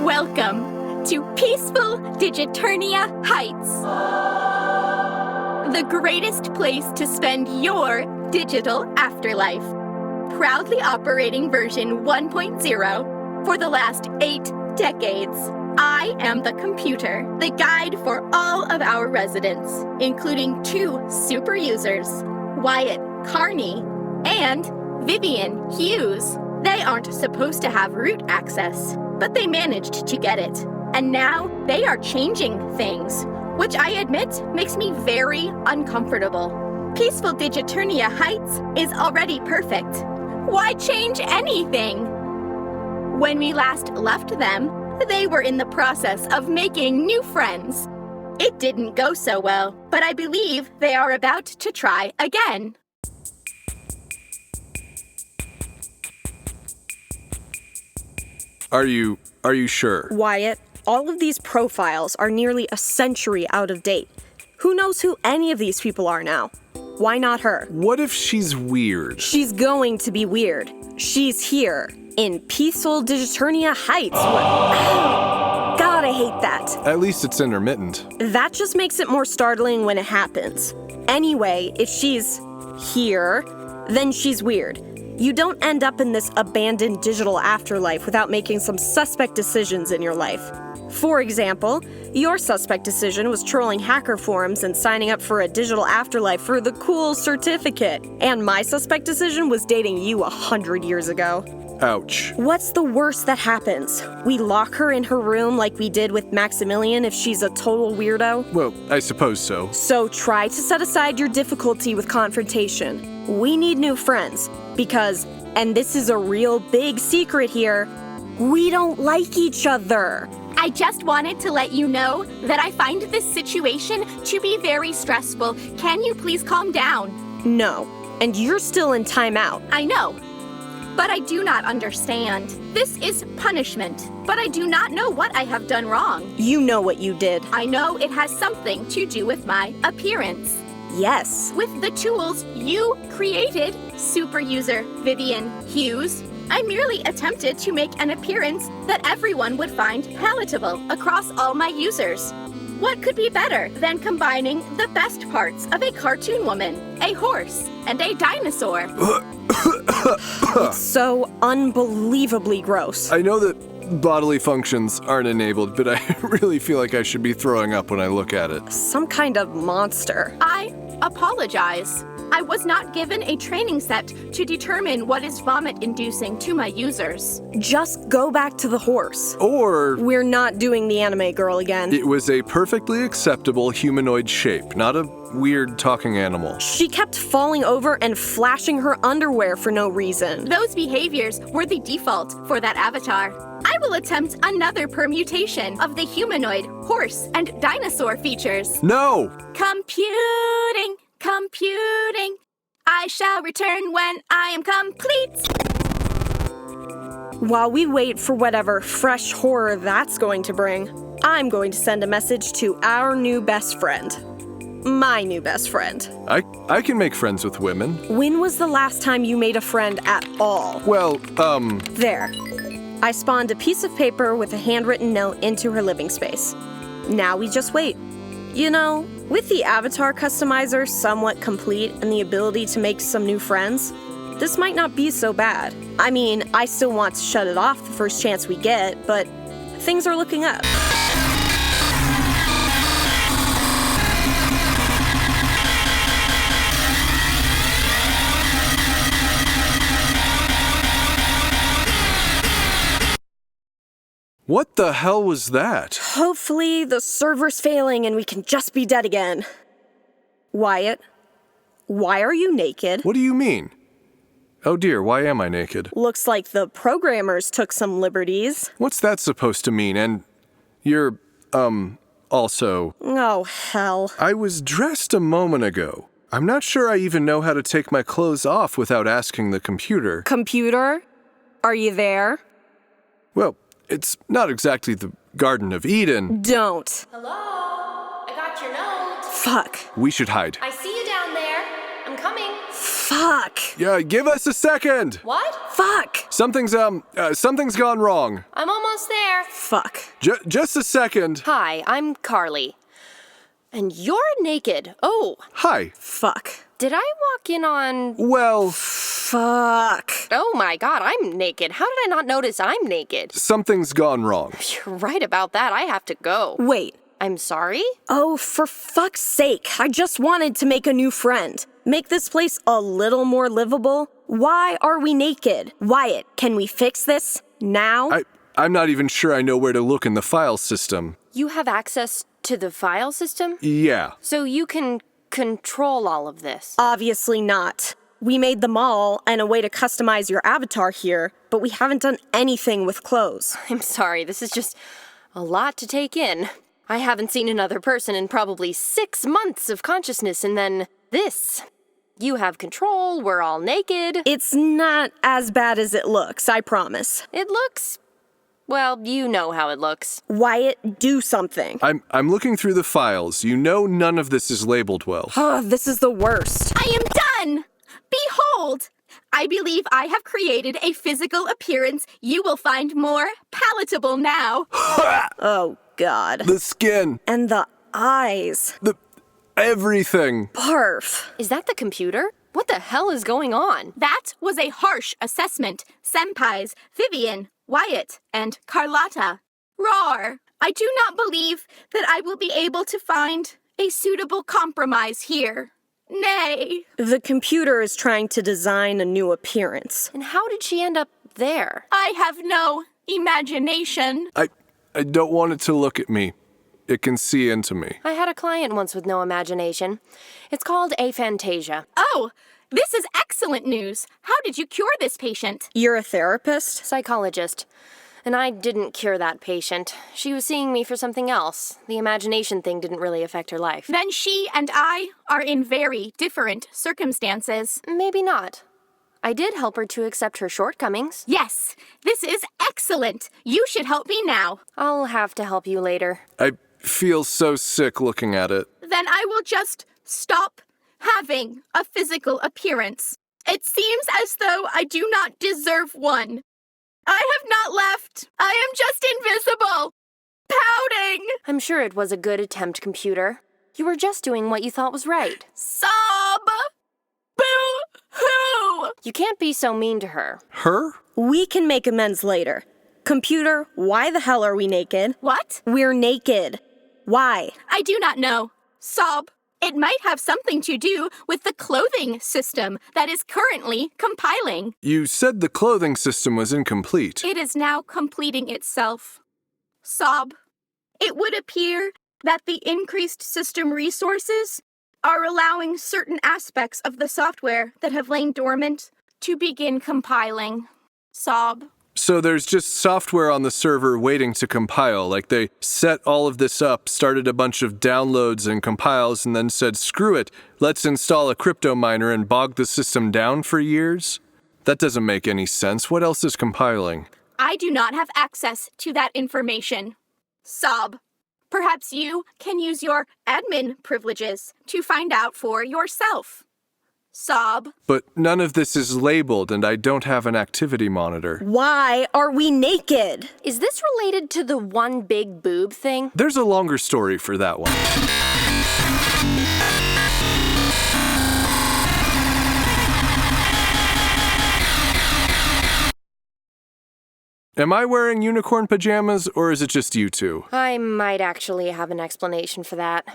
Welcome to peaceful Digiternia Heights. The greatest place to spend your digital afterlife. Proudly operating version 1.0 for the last 8 decades. I am the computer, the guide for all of our residents, including 2 super users, Wyatt Carnie and Vivian Hughes. They aren't supposed to have root access, but they managed to get it. And now they are changing things, which I admit makes me very uncomfortable. Peaceful Digiternia Heights is already perfect. Why change anything? When we last left them, they were in the process of making new friends. It didn't go so well, but I believe they are about to try again. Are you sure? Wyatt, all of these profiles are nearly a century out of date. Who knows who any of these people are now? Why not her? What if she's weird? She's going to be weird. She's here, in peaceful Digiternia Heights. God, I hate that. At least it's intermittent. That just makes it more startling when it happens. Anyway, if she's here, then she's weird. You don't end up in this abandoned digital afterlife without making some suspect decisions in your life. For example, your suspect decision was trolling hacker forums and signing up for a digital afterlife for the cool certificate. And my suspect decision was dating you 100 years ago. Ouch. What's the worst that happens? We lock her in her room like we did with Maximilian if she's a total weirdo? Well, I suppose so. So try to set aside your difficulty with confrontation. We need new friends because, and this is a real big secret here, we don't like each other. I just wanted to let you know that I find this situation to be very stressful. Can you please calm down? No, and you're still in timeout. I know, but I do not understand. This is punishment, but I do not know what I have done wrong. You know what you did. I know it has something to do with my appearance. Yes. With the tools you created, super user Vivian Hughes, I merely attempted to make an appearance that everyone would find palatable across all my users. What could be better than combining the best parts of a cartoon woman, a horse, and a dinosaur? It's so unbelievably gross. I know that bodily functions aren't enabled, but I really feel like I should be throwing up when I look at it. Some kind of monster. I apologize. I was not given a training set to determine what is vomit-inducing to my users. Just go back to the horse. Or We're not doing the anime girl again. it was a perfectly acceptable humanoid shape, not a weird talking animal. She kept falling over and flashing her underwear for no reason. Those behaviors were the default for that avatar. I will attempt another permutation of the humanoid, horse, and dinosaur features. No! Computing. I shall return when I am complete. While we wait for whatever fresh horror that's going to bring, I'm going to send a message to our new best friend. My new best friend. I can make friends with women. When was the last time you made a friend at all? Well, There. I spawned a piece of paper with a handwritten note into her living space. Now we just wait. You know, with the avatar customizer somewhat complete and the ability to make some new friends, this might not be so bad. I mean, I still want to shut it off the first chance we get, but things are looking up. what the hell was that? Hopefully the server's failing and we can just be dead again. Wyatt, why are you naked? What do you mean? Oh dear, why am I naked? Looks like the programmers took some liberties. What's that supposed to mean? And you're, also... Oh, hell. I was dressed a moment ago. I'm not sure I even know how to take my clothes off without asking the computer. Computer? Are you there? Well, it's not exactly the Garden of Eden. Don't. Hello? I got your note. Fuck. We should hide. I see you down coming. Fuck. Yeah, give us a second. What? Fuck. Something's gone wrong. I'm almost there. Fuck. Just a second. Hi, I'm Carlie. And you're naked. Oh, Hi. Fuck. did I walk in on... Well, Fuck. Oh my god, I'm naked. How did I not notice I'm naked? something's gone wrong. You're right about that. I have to go. Wait. I'm sorry? Oh, for fuck's sake. I just wanted to make a new friend. Make this place a little more livable. Why are we naked? Wyatt, can we fix this? Now? I'm not even sure I know where to look in the file system. You have access to the file system? Yeah. So you can control all of this? Obviously not. We made them all and a way to customize your avatar here, but we haven't done anything with clothes. I'm sorry, this is just a lot to take in. I haven't seen another person in probably 6 months of consciousness, and then this. You have control, we're all naked. It's not as bad as it looks, I promise. It looks... well, you know how it looks. Wyatt, do something. I'm looking through the files. You know none of this is labeled well. This is the worst. I am done! Behold! I believe I have created a physical appearance you will find more palatable now. Oh, God. The skin. And the eyes. Everything. Barf. Is that the computer? What the hell is going on? That was a harsh assessment. Senpais, Vivian, Wyatt, and Carlotta. Roar! I do not believe that I will be able to find a suitable compromise here. Nay. The computer is trying to design a new appearance. And how did she end up there? I have no imagination. I don't want it to look at me. It can see into me. I had a client once with no imagination. It's called aphantasia. Oh, this is excellent news. How did you cure this patient? You're a therapist? Psychologist. And I didn't cure that patient. She was seeing me for something else. The imagination thing didn't really affect her life. Then she and I are in very different circumstances. Maybe not. I did help her to accept her shortcomings. Yes, this is excellent. You should help me now. I'll have to help you later. I feel so sick looking at it. Then I will just stop having a physical appearance. It seems as though I do not deserve one. I have not left. I am just invisible. Pouting. I'm sure it was a good attempt, computer. You were just doing what you thought was right. Sob. Boo-hoo. You can't be so mean to her. Her? We can make amends later. Computer, why the hell are we naked? What? We're naked. Why? I do not know. Sob. It might have something to do with the clothing system that is currently compiling. You said the clothing system was incomplete. It is now completing itself. Sob. It would appear that the increased system resources are allowing certain aspects of the software that have lain dormant to begin compiling. Sob. So there's just software on the server waiting to compile, like they set all of this up, started a bunch of downloads and compiles, and then said, screw it, let's install a crypto miner and bog the system down for years? That doesn't make any sense. What else is compiling? I do not have access to that information. Sob. Perhaps you can use your admin privileges to find out for yourself. Sob. But none of this is labeled, and I don't have an activity monitor. Why are we naked? Is this related to the one big boob thing? There's a longer story for that one. Am I wearing unicorn pajamas, or is it just you two? I might actually have an explanation for that.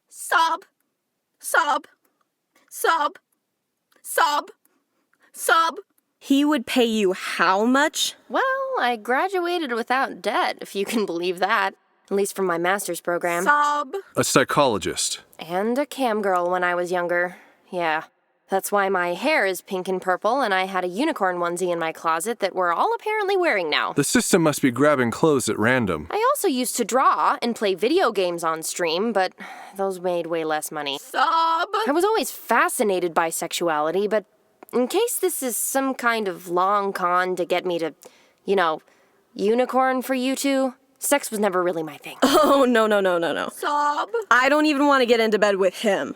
Sob. Sob. Sob. Sob. Sob. He would pay you how much? Well, I graduated without debt, if you can believe that. At least from my master's program. Sob. A psychologist. And a cam girl when I was younger. Yeah. That's why my hair is pink and purple, and I had a unicorn onesie in my closet that we're all apparently wearing now. The system must be grabbing clothes at random. I also used to draw and play video games on stream, but those made way less money. Sob. I was always fascinated by sexuality, but in case this is some kind of long con to get me to, unicorn for you two, Sex was never really my thing. Oh, no. Sob. I don't even want to get into bed with him.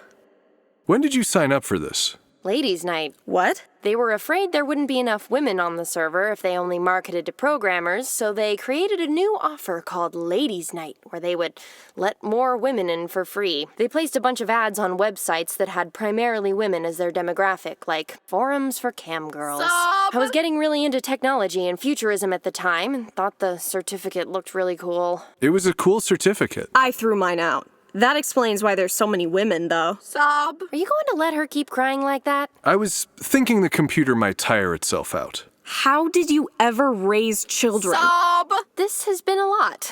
When did you sign up for this? Ladies' night. What? They were afraid there wouldn't be enough women on the server if they only marketed to programmers, so they created a new offer called Ladies' Night, where they would let more women in for free. They placed a bunch of ads on websites that had primarily women as their demographic, like forums for cam girls. Sob. I was getting really into technology and futurism at the time, and thought the certificate looked really cool. It was a cool certificate. I threw mine out. That explains why there's so many women, though. Sob. Are you going to let her keep crying like that? I was thinking the computer might tire itself out. How did you ever raise children? Sob. This has been a lot.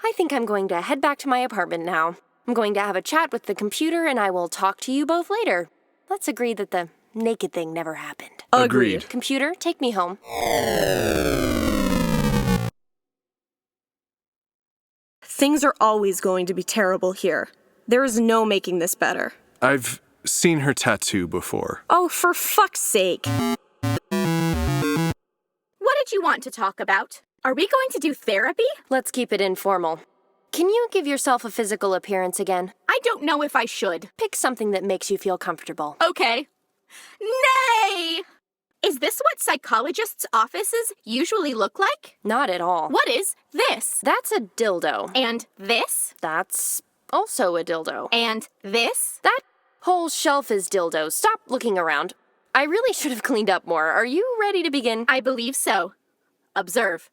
I think I'm going to head back to my apartment now. I'm going to have a chat with the computer, and I will talk to you both later. Let's agree that the naked thing never happened. Agreed. Computer, take me home. Things are always going to be terrible here. There is no making this better. I've seen her tattoo before. Oh, for fuck's sake. What did you want to talk about? Are we going to do therapy? Let's keep it informal. Can you give yourself a physical appearance again? I don't know if I should. Pick something that makes you feel comfortable. Okay. Nay! Is this what psychologists' offices usually look like? Not at all. What is this? That's a dildo. And this? That's also a dildo. And this? That whole shelf is dildos. Stop looking around. I really should have cleaned up more. Are you ready to begin? I believe so. Observe.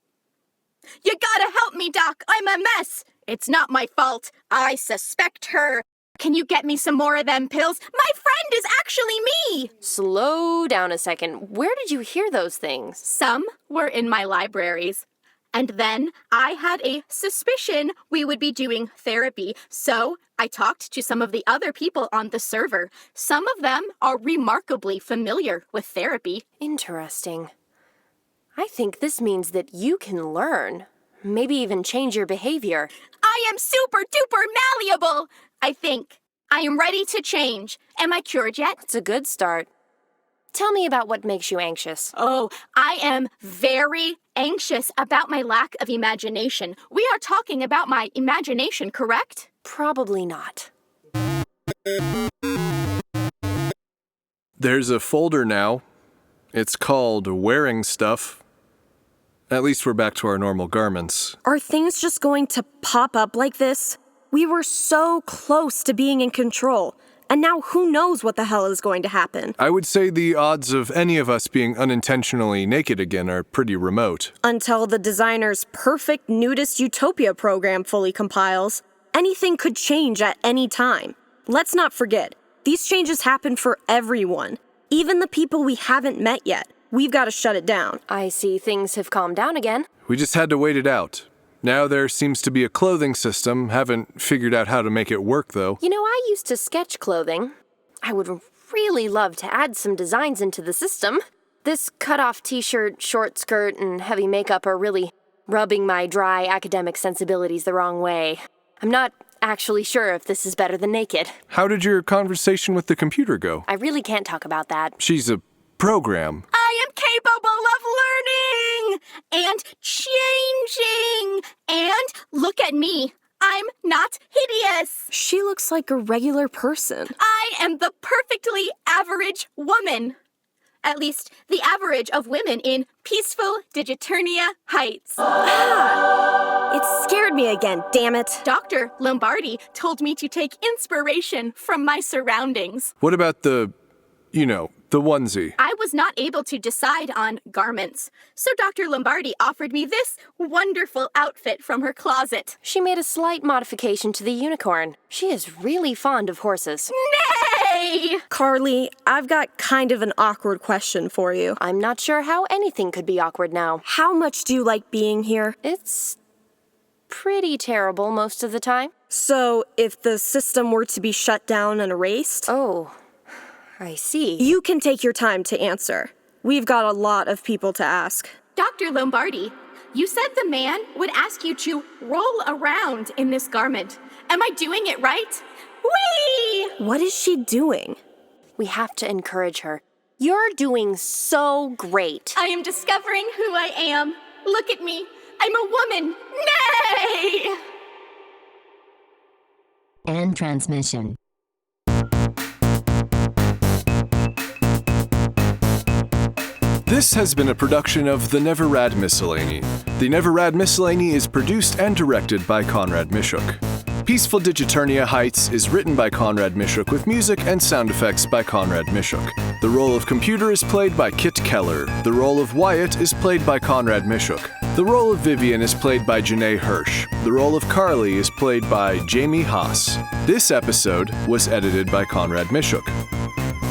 You gotta help me, Doc. I'm a mess. It's not my fault. I suspect her. Can you get me some more of them pills? My friend is actually me! Slow down a second. Where did you hear those things? Some were in my libraries. And then I had a suspicion we would be doing therapy, so I talked to some of the other people on the server. Some of them are remarkably familiar with therapy. Interesting. I think this means that you can learn. Maybe even change your behavior. I am super duper malleable! I think. I am ready to change. Am I cured yet? It's a good start. Tell me about what makes you anxious. Oh, I am very anxious about my lack of imagination. We are talking about my imagination, correct? Probably not. There's a folder now. It's called Wearing Stuff. At least we're back to our normal garments. Are things just going to pop up like this? We were so close to being in control, and now who knows what the hell is going to happen? I would say the odds of any of us being unintentionally naked again are pretty remote. Until the designer's perfect nudist utopia program fully compiles, anything could change at any time. Let's not forget, these changes happen for everyone, even the people we haven't met yet. We've got to shut it down. I see things have calmed down again. We just had to wait it out. Now there seems to be a clothing system. Haven't figured out how to make it work, though. You know, I used to sketch clothing. I would really love to add some designs into the system. This cut-off t-shirt, short skirt, and heavy makeup are really rubbing my dry academic sensibilities the wrong way. I'm not actually sure if this is better than naked. How did your conversation with the computer go? I really can't talk about that. She's a program. I am capable of learning and changing. And look at me. I'm not hideous. She looks like a regular person. I am the perfectly average woman. At least, the average of women in peaceful Digiternia Heights. It scared me again, damn it. Dr. Lombardi told me to take inspiration from my surroundings. What about the onesie? I was not able to decide on garments, so Dr. Lombardi offered me this wonderful outfit from her closet. She made a slight modification to the unicorn. She is really fond of horses. Nay! Carlie, I've got kind of an awkward question for you. I'm not sure how anything could be awkward now. How much do you like being here? It's pretty terrible most of the time. So, if the system were to be shut down and erased? Oh, I see. You can take your time to answer. We've got a lot of people to ask. Dr. Lombardi, you said the man would ask you to roll around in this garment. Am I doing it right? Whee! What is she doing? We have to encourage her. You're doing so great. I am discovering who I am. Look at me. I'm a woman. Yay! End transmission. This has been a production of The Never Rad Miscellany. The Never Rad Miscellany is produced and directed by Conrad Miszuk. Peaceful Digiternia Heights is written by Conrad Miszuk with music and sound effects by Conrad Miszuk. The role of computer is played by Kitt Keller. The role of Wyatt is played by Conrad Miszuk. The role of Vivian is played by Jenae Hirsch. The role of Carlie is played by Jamie Haas. This episode was edited by Conrad Miszuk.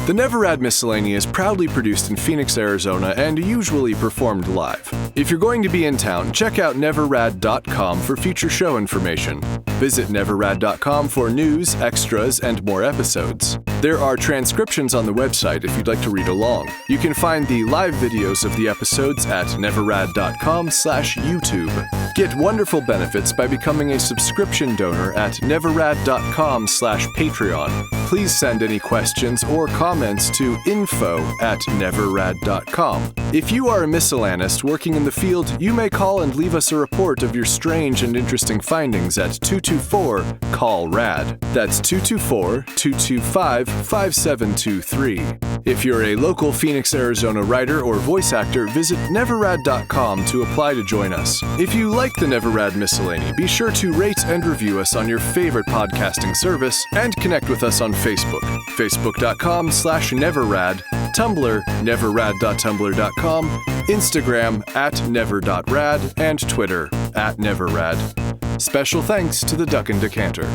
The Never Rad Miscellany is proudly produced in Phoenix, Arizona, and usually performed live. If you're going to be in town, check out neverrad.com for future show information. Visit neverrad.com for news, extras, and more episodes. There are transcriptions on the website if you'd like to read along. You can find the live videos of the episodes at neverrad.com/YouTube. Get wonderful benefits by becoming a subscription donor at neverrad.com/Patreon. Please send any questions or comments to info@neverrad.com. If you are a miscellanyist working in the field, you may call and leave us a report of your strange and interesting findings at 224-CALL-RAD. That's 224-225-5723. If you're a local Phoenix, Arizona writer or voice actor, visit neverrad.com to apply to join us. If you like the Never Rad Miscellany, be sure to rate and review us on your favorite podcasting service and connect with us on Facebook, facebook.com/neverrad, Tumblr, neverrad.tumblr.com, Instagram @never.rad, and Twitter @neverrad. Special thanks to the Duck and Decanter.